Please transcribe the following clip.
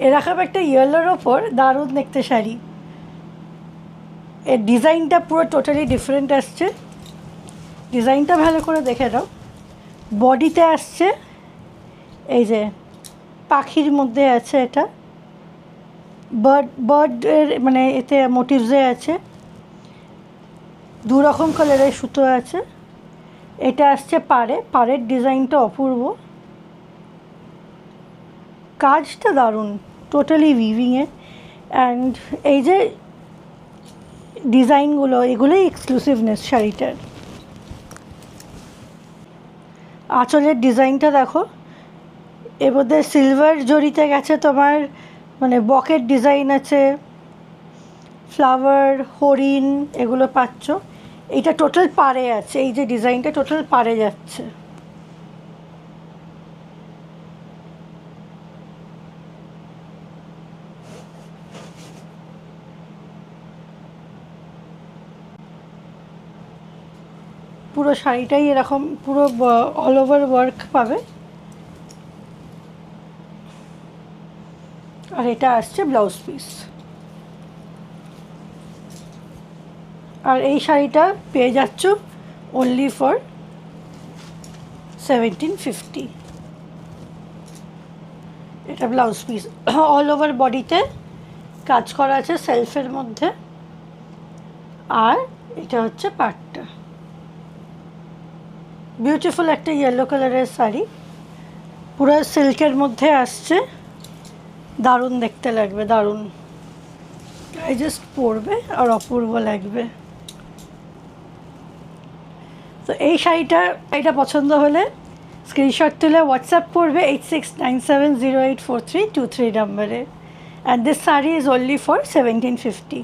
এরকম একটা ইয়েলোর ওপর দারুণ দেখতে শাড়ি। এর ডিজাইনটা পুরো টোটালি ডিফারেন্ট আসছে, ডিজাইনটা ভালো করে দেখে নাও। বডিতে আসছে এই যে পাখির মধ্যে আছে, এটা বার্ডের মানে এতে মোটিভসে আছে, দু রকম কালারের সুতো আছে। এটা আসছে পাড়ের ডিজাইনটা অপূর্ব, কাজটা দারুণ, টোটালি উইভিংয়ে। অ্যান্ড এই যে ডিজাইনগুলো, এগুলোই এক্সক্লুসিভনেস শাড়িটার। আঁচলের ডিজাইনটা দেখো, এর মধ্যে সিলভার জরিতে গেছে তোমার, মানে বকেট ডিজাইন আছে, ফ্লাওয়ার, হরিণ এগুলো পাচ্ছ। এইটা টোটাল পাড়ে আছে, এই যে ডিজাইনটা টোটাল পাড়ে যাচ্ছে। পুরো শাড়িটাই এরকম পুরো অল ওভার ওয়ার্ক পাবে। আর এটা আসছে ব্লাউজ পিস। আর এই শাড়িটা পেয়ে যাচ্ছ অনলি ফর 1750। এটা ব্লাউজ পিস, অল ওভার বডিতে কাজ করা আছে সেলফের মধ্যে। আর এটা হচ্ছে পাটটা, বিউটিফুল একটা ইয়েলো কালারের শাড়ি, পুরো সিল্কের মধ্যে আসছে, দারুণ দেখতে লাগবে, দারুণ। আই জাস্ট পরবে আর অপূর্ব লাগবে। তো এই শাড়িটা পছন্দ হলে স্ক্রিনশট তুলে হোয়াটসঅ্যাপ করবে 8697084323 নম্বরে। And this sari is only for 1750।